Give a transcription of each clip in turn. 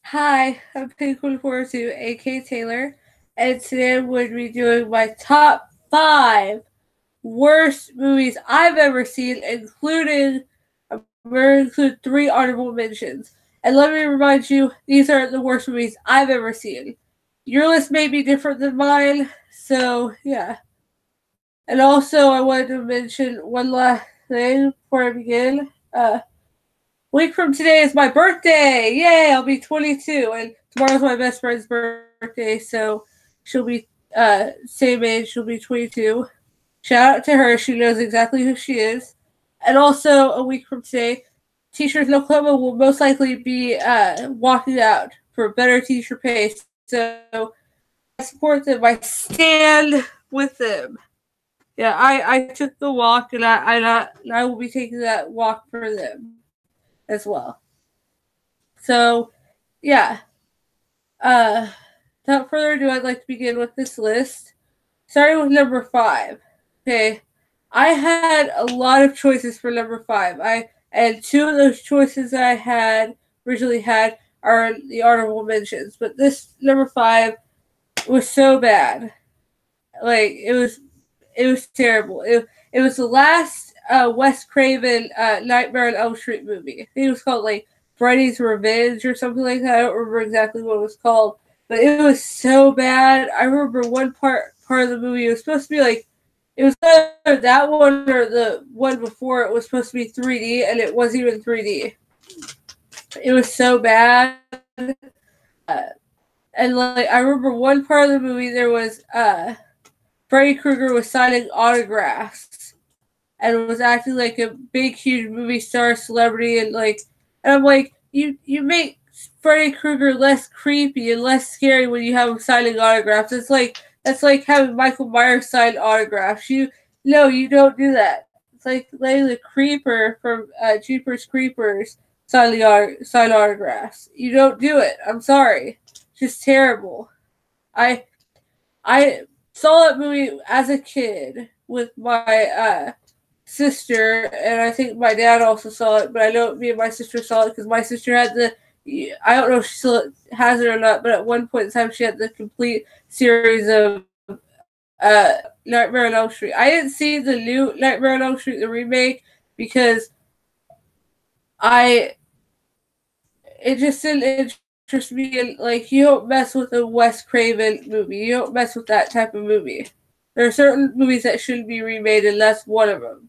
Hi, I'm Pink142, aka Taylor, and today I'm going to be doing my top 5 worst movies I've ever seen, including, I'm going to include 3 honorable mentions. And let me remind you, these are the worst movies I've ever seen. Your list may be different than mine, so yeah. And also, I wanted to mention one last thing before I begin. Week from today is my birthday. Yay! I'll be 22, and tomorrow's my best friend's birthday, so she'll be same age. She'll be 22. Shout out to her. She knows exactly who she is. And also, a week from today, Teachers in Oklahoma will most likely be walking out for better teacher pay. So I support them. I stand with them. Yeah, I took the walk, and I will be taking that walk for them as well. So yeah, uh, without further ado, I'd like to begin with this list. Starting with number 5. Okay, I had a lot of choices for number 5. And two of those choices I had originally had are the honorable mentions, but this number 5 was so bad. Like it was terrible. It was the last Wes Craven Nightmare on Elm Street movie. I think it was called like Freddy's Revenge or something like that. I don't remember exactly what it was called, but it was so bad. I remember one part of the movie. It was supposed to be like it was either that one or the one before it was supposed to be 3D, and it wasn't even 3D. It was so bad. Uh, and like I remember one part of the movie there was Freddy Krueger was signing autographs and was acting like a big, huge movie star celebrity, and I'm like, you make Freddy Krueger less creepy and less scary when you have him signing autographs. That's like having Michael Myers sign autographs. You don't do that. It's like letting the creeper from Jeepers Creepers sign autographs. You don't do it. I'm sorry. It's just terrible. I I saw that movie as a kid with my sister, and I think my dad also saw it. But I know me and my sister saw it because my sister had the. I don't know if she still has it or not, but at one point in time, she had the complete series of Nightmare on Elm Street. I didn't see the new Nightmare on Elm Street, the remake, because I it just didn't interest me. And like, you don't mess with a Wes Craven movie. You don't mess with that type of movie. There are certain movies that shouldn't be remade, and that's one of them.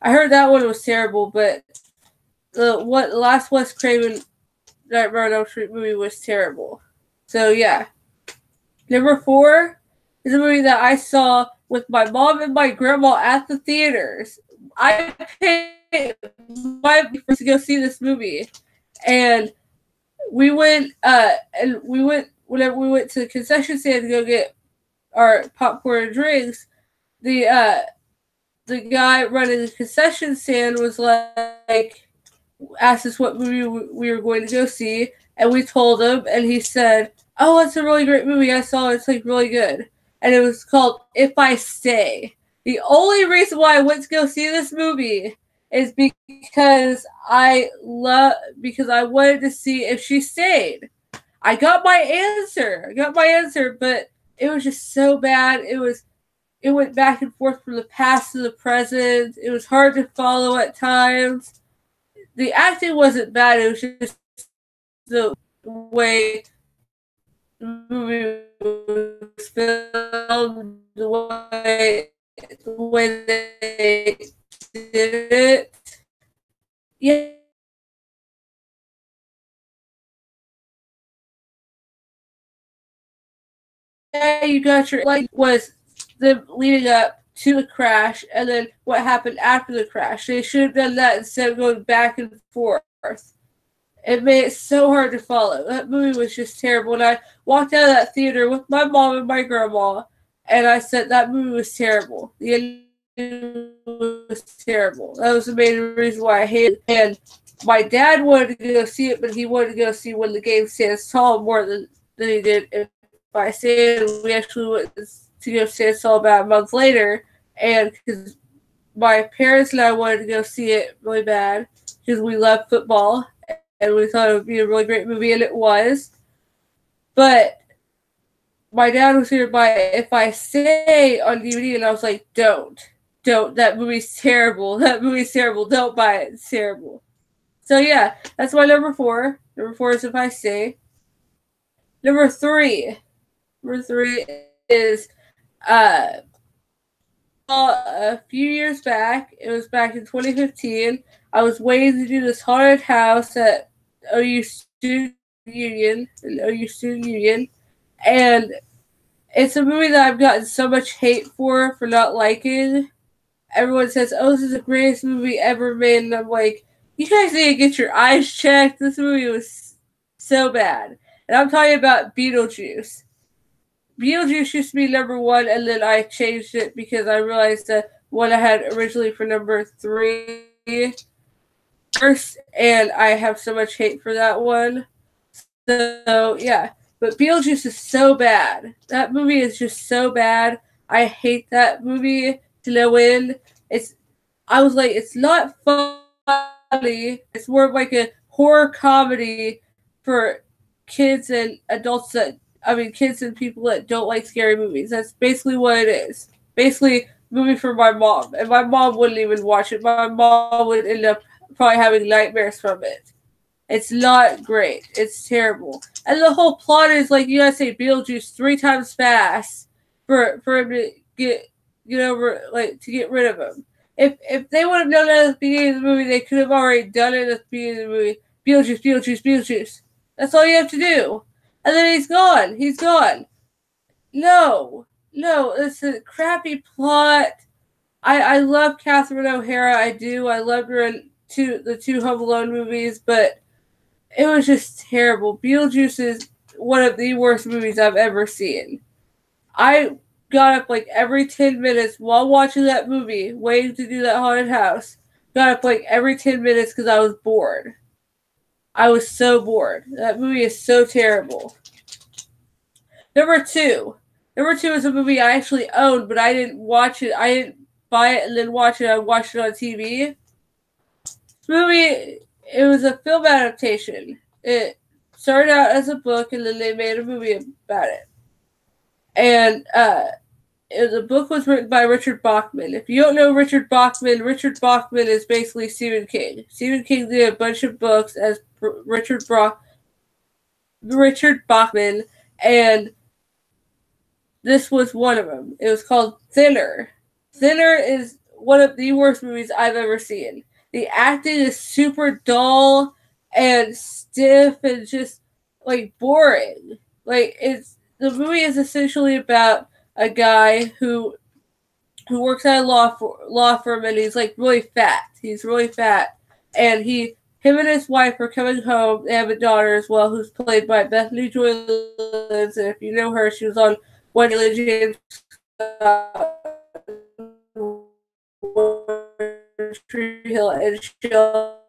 I heard that one was terrible, but the last Wes Craven Nightmare on Elm Street movie was terrible. So yeah, number 4 is a movie that I saw with my mom and my grandma at the theaters. I paid my friends to go see this movie, and we went whenever we went to the concession stand to go get our popcorn and drinks. The guy running the concession stand was like asked us what movie we were going to go see, and we told him, and he said, "Oh, it's a really great movie. I saw it. It's like really good." And it was called If I Stay. The only reason why I went to go see this movie is because I wanted to see if she stayed. I got my answer. But it was just so bad. It went back and forth from the past to the present. It was hard to follow at times. The acting wasn't bad. It was just the way the movie was filmed, the way they did it. Yeah, you got your like was them leading up to the crash, and then what happened after the crash. They should have done that instead of going back and forth. It made it so hard to follow. That movie was just terrible. And I walked out of that theater with my mom and my grandma, and I said that movie was terrible. The ending was terrible. That was the main reason why I hated it. And my dad wanted to go see it, but he wanted to go see When the Game Stands Tall more than he did If I Stayed. We actually went to go stand tall about a month later, and because my parents and I wanted to go see it really bad because we love football, and we thought it would be a really great movie, and it was. But my dad was here to buy If I Say on DVD, and I was like, don't. That movie's terrible. That movie's terrible. Don't buy it. It's terrible. So yeah, that's my number 4. Number 4 is If I Say. Number 3. Number 3 is a few years back. It was back in 2015. I was waiting to do this haunted house at OU Student Union, and it's a movie that I've gotten so much hate for not liking. Everyone says, "Oh, this is the greatest movie ever made," and I'm like, "You guys need to get your eyes checked. This movie was so bad." And I'm talking about Beetlejuice. Beetlejuice used to be number 1, and then I changed it because I realized that what I had originally for number 3 first, and I have so much hate for that one. So yeah, but Beetlejuice is so bad. That movie is just so bad. I hate that movie to no end. I was like, it's not funny. It's more of like a horror comedy for kids and adults kids and people that don't like scary movies. That's basically what it is. Basically, a movie for my mom. And my mom wouldn't even watch it. My mom would end up probably having nightmares from it. It's not great. It's terrible. And the whole plot is like you gotta say Beetlejuice 3 times fast for him to get to get rid of him. If they would have done that at the beginning of the movie, they could have already done it at the beginning of the movie. Beetlejuice. That's all you have to do. And then he's gone. He's gone. No, it's a crappy plot. I love Catherine O'Hara. I do. I loved her in the 2 Home Alone movies, but it was just terrible. Beetlejuice is one of the worst movies I've ever seen. I got up like every 10 minutes while watching that movie, waiting to do that haunted house. Got up like every 10 minutes because I was bored. I was so bored. That movie is so terrible. Number 2 is a movie I actually owned, but I didn't watch it. I didn't buy it and then watch it. I watched it on TV. This movie, it was a film adaptation. It started out as a book, and then they made a movie about it. And the book was written by Richard Bachman. If you don't know Richard Bachman is basically Stephen King. Stephen King did a bunch of books as Richard Bachman, and this was one of them. It was called Thinner. Thinner is one of the worst movies I've ever seen. The acting is super dull and stiff and just like boring. Like the movie is essentially about a guy who works at a law firm, and he's like really fat. He's really fat, and him and his wife are coming home. They have a daughter as well, who's played by Bethany Joy Lenz. And if you know her, she was on One James Tree Hill, and she also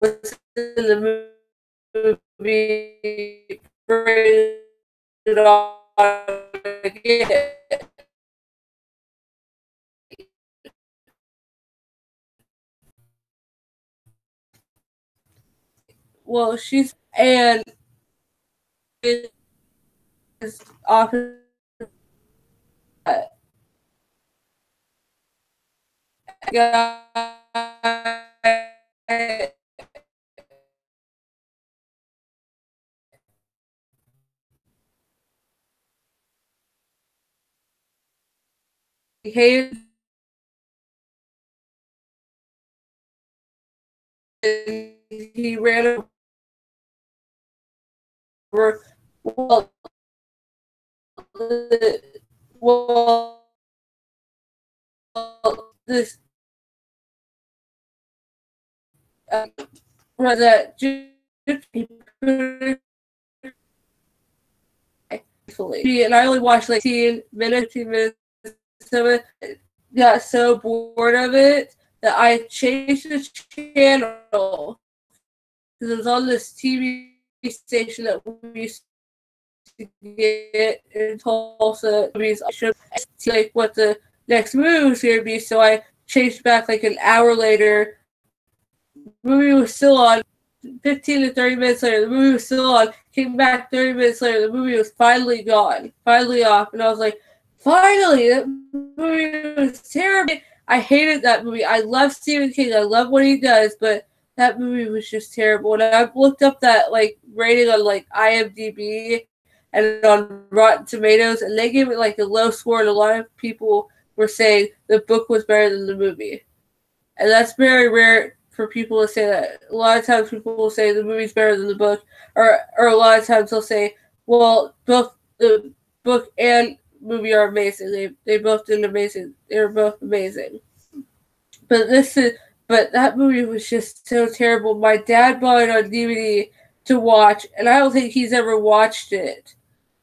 was in the movie Bring It On Again. Well, she's and is often he ran over. Well, this that and I only watched like 15 minutes of it. Got so bored of it that I changed the channel because it was on this TV station that we used to get in Tulsa. Movies, like what the next movie was going to be, so I changed back like an hour later. The movie was still on. 15 to 30 minutes later, the movie was still on. Came back 30 minutes later, the movie was finally gone, finally off. And I was like, finally, that movie was terrible. I hated that movie. I love Stephen King. I love what he does, but that movie was just terrible. And I've looked up that like rating on like IMDb and on Rotten Tomatoes, and they gave it like a low score, and a lot of people were saying the book was better than the movie. And that's very rare for people to say that. A lot of times people will say the movie's better than the book, or a lot of times they'll say, well, both the book and movie are amazing. They both did amazing. They were both amazing. But that movie was just so terrible. My dad bought it on DVD to watch, and I don't think he's ever watched it.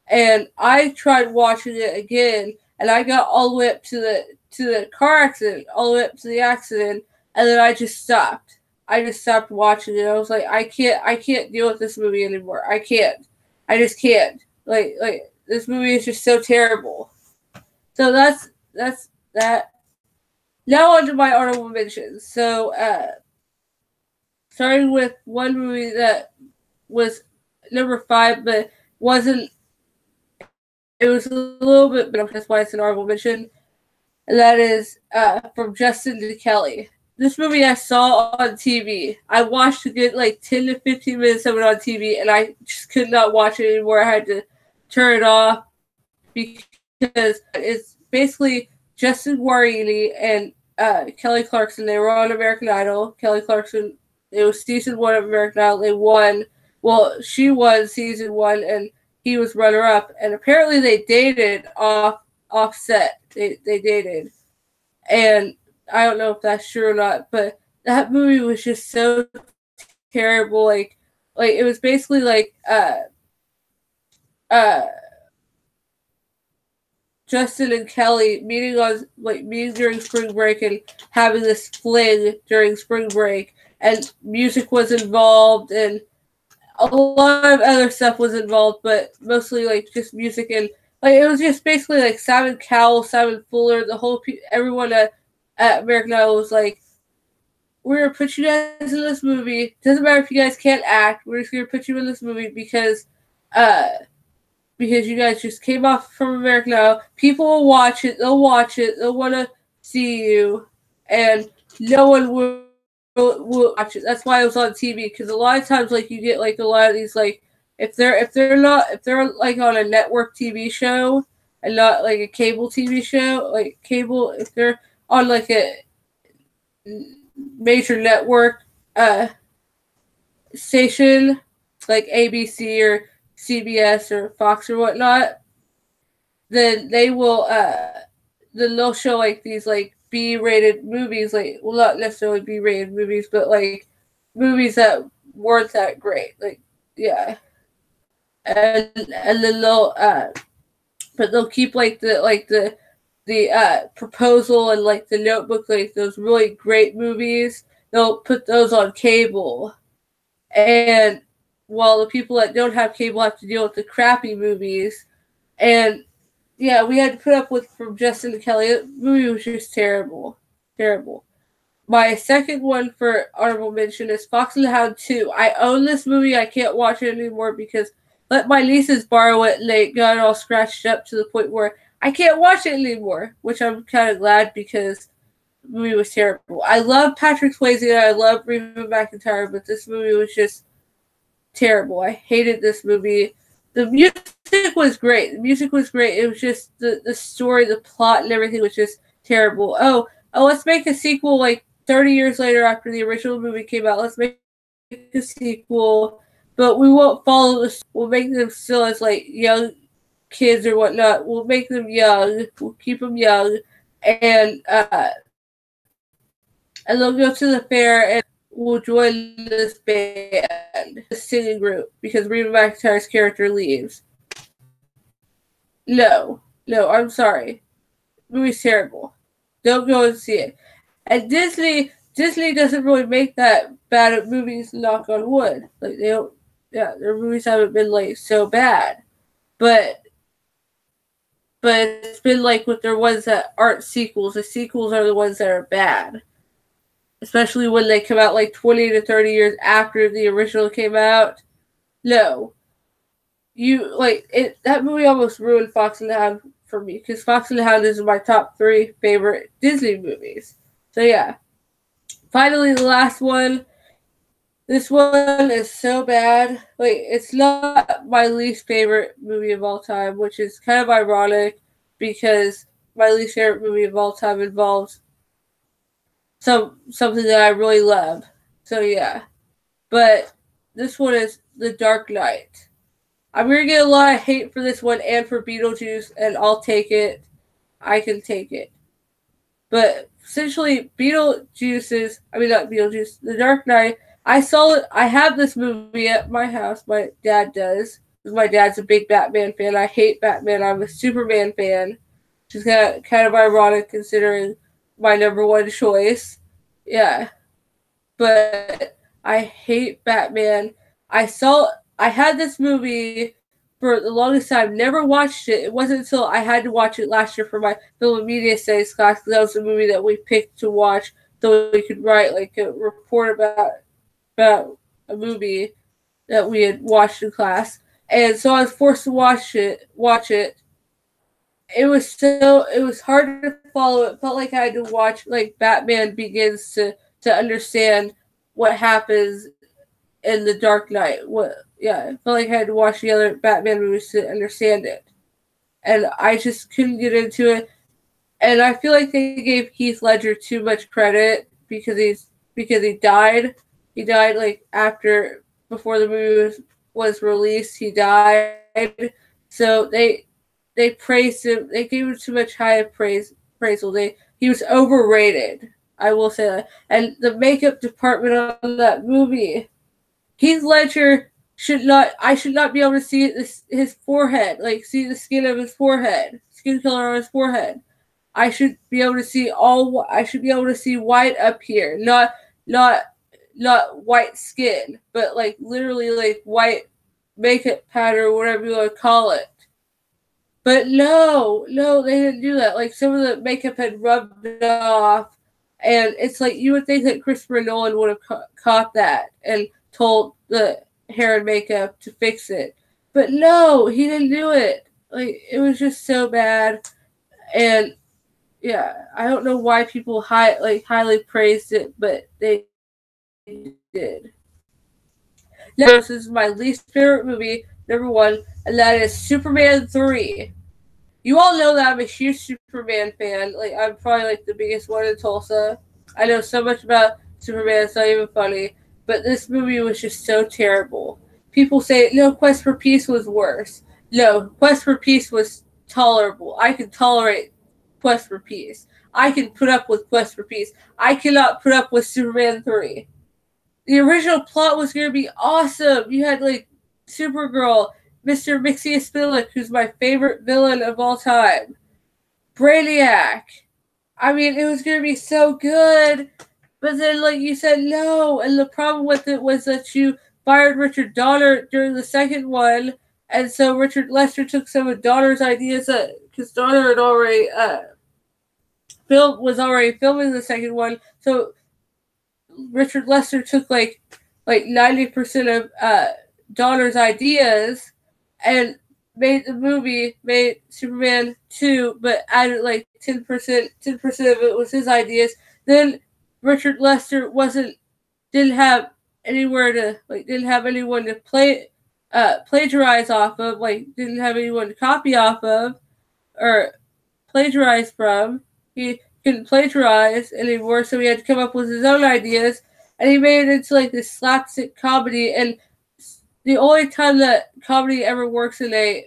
And I tried watching it again, and I got all the way up to the car accident, all the way up to the accident, and then I just stopped. I just stopped watching it. I was like, I can't deal with this movie anymore. I can't. I just can't. Like this movie is just so terrible. So that's that. Now on to my honorable mentions. So starting with one movie that was number 5, but wasn't. It was a little bit, but that's why it's an honorable mention. And that is from Justin to Kelly. This movie I saw on TV. I watched a good like 10 to 15 minutes of it on TV, and I just could not watch it anymore. I had to turn it off because it's basically Justin Guarini and Kelly Clarkson. They were on American Idol. Kelly Clarkson, it was season 1 of American Idol. They won. Well, she won season 1, and he was runner-up. And apparently they dated offset. They dated. And I don't know if that's true or not, but that movie was just so terrible. Like it was basically like Justin and Kelly meeting during spring break and having this fling during spring break, and music was involved and a lot of other stuff was involved, but mostly like just music, and like it was just basically like Simon Cowell, Simon Fuller, everyone at American Idol was like, we're gonna put you guys in this movie. Doesn't matter if you guys can't act. We're just gonna put you in this movie because you guys just came off from American Idol. People will watch it. They'll watch it. They'll want to see you, and no one will watch it. That's why it was on TV, because a lot of times like you get like a lot of these like if they're like on a network TV show and not like a cable TV show, like cable, if they're on like a major network station like ABC or CBS or Fox or whatnot, then they will then they'll show like these like B-rated movies, like, well, not necessarily B-rated movies, but like movies that weren't that great, like, yeah, and then they'll keep like the Proposal and like The Notebook, like those really great movies, they'll put those on cable, and while the people that don't have cable have to deal with the crappy movies, and yeah, we had to put up with from Justin to Kelly. The movie was just terrible. Terrible. My second one for honorable mention is Fox and the Hound 2. I own this movie. I can't watch it anymore because let my nieces borrow it and they got it all scratched up to the point where I can't watch it anymore, which I'm kind of glad because the movie was terrible. I love Patrick Swayze and I love Reba McEntire, but this movie was just terrible. I hated this movie. The music was great. The music was great. It was just the story, the plot, and everything was just terrible. Oh, let's make a sequel like 30 years later after the original movie came out. Let's make a sequel, but we won't follow this. We'll make them still as like young kids or whatnot. We'll make them young. We'll keep them young, and they'll go to the fair and will join this band, this singing group, because Reba McEntire's character leaves. No, I'm sorry. The movie's terrible. Don't go and see it. And Disney doesn't really make that bad at movies, knock on wood. Like they don't, yeah, their movies haven't been like so bad. But but it's been like with their ones that aren't sequels. The sequels are the ones that are bad, especially when they come out like 20 to 30 years after the original came out. No, you like it. That movie almost ruined Fox and the Hound for me because Fox and the Hound is my top 3 favorite Disney movies. So yeah, finally the last one. This one is so bad. Like, it's not my least favorite movie of all time, which is kind of ironic because my least favorite movie of all time involves something that I really love. So yeah. But this one is The Dark Knight. I'm gonna get a lot of hate for this one and for Beetlejuice, and I'll take it. I can take it. But essentially, not Beetlejuice, The Dark Knight. I saw it. I have this movie at my house. My dad does. My dad's a big Batman fan. I hate Batman. I'm a Superman fan, which is kind of ironic considering my number one choice. Yeah, but I hate Batman. I had this movie for the longest time, never watched it. It wasn't until I had to watch it last year for my film and media studies class, because that was the movie that we picked to watch so we could write like a report about a movie that we had watched in class. And so I was forced to watch it. It was hard to follow. It felt like I had to watch like Batman Begins to understand what happens in The Dark Knight. I felt like I had to watch the other Batman movies to understand it. And I just couldn't get into it. And I feel like they gave Heath Ledger too much credit because he died. He died like before the movie was released. He died. So they praised him. They gave him too much high appraisal. He was overrated. I will say that. And the makeup department on that movie, Heath Ledger I should not be able to see his forehead, like see the skin of his forehead, skin color on his forehead. I should be able to see white up here, not white skin, but like literally like white makeup powder, whatever you want to call it. But no, they didn't do that. Like some of the makeup had rubbed off, and it's like you would think that Christopher Nolan would have caught that and told the hair and makeup to fix it. But no, he didn't do it. Like, it was just so bad. And yeah, I don't know why people highly praised it, but they did. Now, this is my least favorite movie, number 1, and that is Superman 3. You all know that I'm a huge Superman fan. Like, I'm probably like the biggest one in Tulsa. I know so much about Superman, it's not even funny. But this movie was just so terrible. People say, no, Quest for Peace was worse. No, Quest for Peace was tolerable. I can tolerate Quest for Peace. I can put up with Quest for Peace. I cannot put up with Superman 3. The original plot was going to be awesome. You had, like, Supergirl, Mr. Mxyzptlk, who's my favorite villain of all time. Brainiac. I mean, it was going to be so good. But then, like you said, no. And the problem with it was that you fired Richard Donner during the second one. And so Richard Lester took some of Donner's ideas, because Donner had already was already filming the second one. So Richard Lester took like 90% of Donner's ideas and made Superman 2, but added like 10% of it was his ideas. Then Richard Lester didn't have anyone to plagiarize off of, like didn't have anyone to copy off of or plagiarize from. He couldn't plagiarize anymore, so he had to come up with his own ideas, and he made it into like this slapstick comedy. And the only time that comedy ever works in a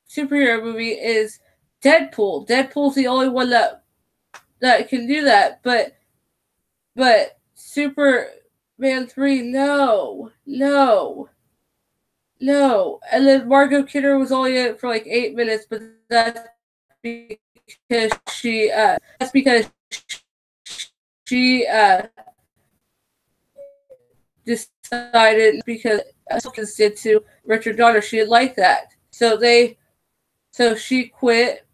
superhero movie is Deadpool. Deadpool's the only one that can do that, but Superman 3, no. And then Margot Kidder was only in it for like 8 minutes, but that's because she decided, because Wilkins did to Richard Donner, she didn't like that. So she quit,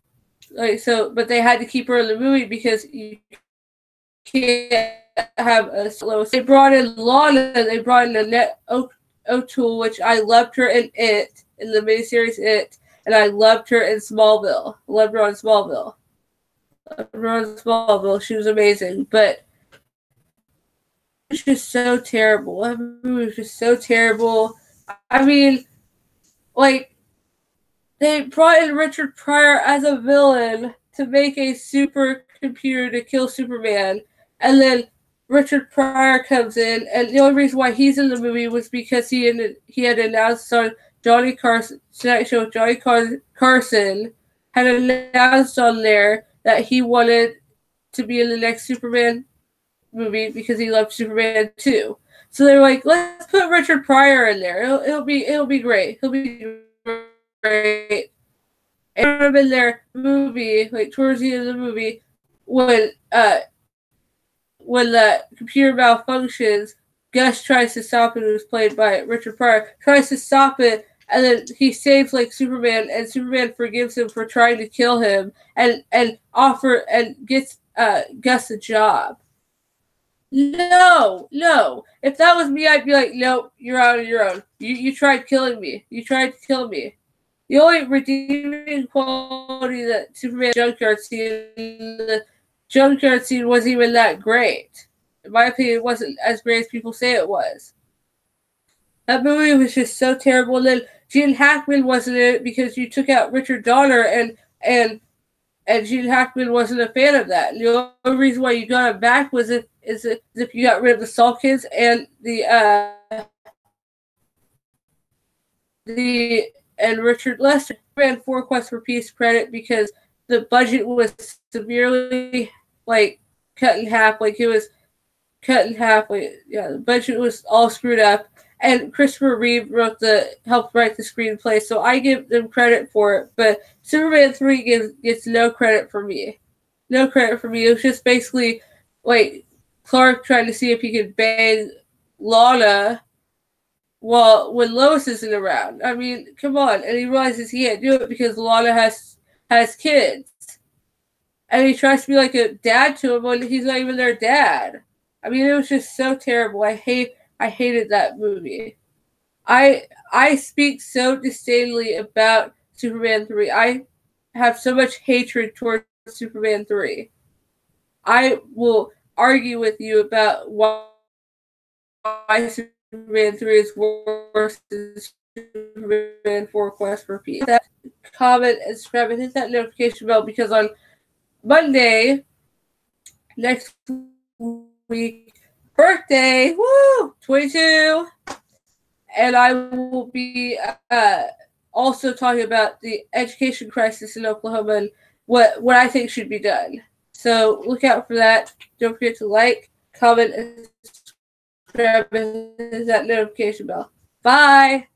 Like so, but they had to keep her in the movie because you can't have a slow. They brought in Lana. They brought in Annette O'Toole, which I loved her in It, in the miniseries It, and I loved her in Smallville. Loved her on Smallville. Loved her on Smallville. She was amazing, but it's just so terrible. That movie was just so terrible. I mean, like, they brought in Richard Pryor as a villain to make a supercomputer to kill Superman, and then Richard Pryor comes in, and the only reason why he's in the movie was because he had announced on Johnny Carson, Tonight Show with Johnny Carson, had announced on there that he wanted to be in the next Superman movie because he loved Superman too. So they're like, let's put Richard Pryor in there. It'll be great. He'll be great. And I remember in their movie, like towards the end of the movie, when the computer malfunctions, Gus tries to stop it. It was played by Richard Pryor. Tries to stop it, and then he saves like Superman, and Superman forgives him for trying to kill him, and gets Gus a job. No. If that was me, I'd be like, no, you're out on your own. You tried killing me. You tried to kill me. The only redeeming quality that Superman junkyard scene wasn't even that great. In my opinion, it wasn't as great as people say it was. That movie was just so terrible. And then Gene Hackman wasn't in it because you took out Richard Donner, and Gene Hackman wasn't a fan of that. And the only reason why you got him back was if you got rid of the Salkins and and Richard Lester. Ran 4 Quests for Peace credit because the budget was severely cut in half. Like it was cut in half. The budget was all screwed up. And Christopher Reeve helped write the screenplay, so I give them credit for it. But Superman 3 gets no credit for me. No credit for me. It was just basically Clark trying to see if he could bang Lana when Lois isn't around. I mean, come on. And he realizes he can't do it because Lana has kids. And he tries to be like a dad to him when he's not even their dad. I mean, it was just so terrible. I hated that movie. I speak so disdainfully about Superman 3. I have so much hatred towards Superman 3. I will argue with you about why Superman 3 is worse than Superman 4 Quest for Peace. That comment and subscribe and hit that notification bell because on Monday next week, birthday, woo, 22, and I will be also talking about the education crisis in Oklahoma and what I think should be done. So look out for that. Don't forget to like, comment, and subscribe and hit that notification bell. Bye.